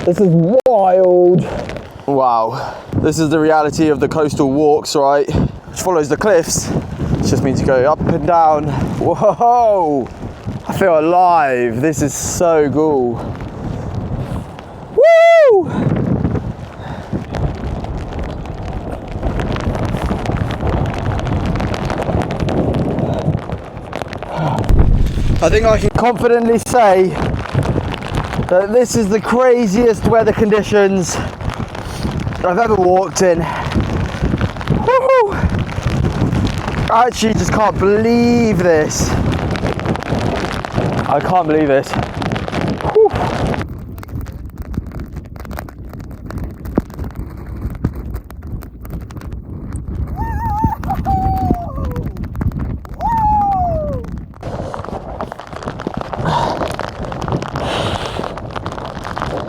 This is wild. Wow, this is the reality of the coastal walks, right? Which follows the cliffs. It just means you go up and down. Whoa, I feel alive. This is so cool. Woo! I think I can confidently say that this is the craziest weather conditions I've ever walked in. Woo-hoo! I actually just can't believe this. I can't believe it.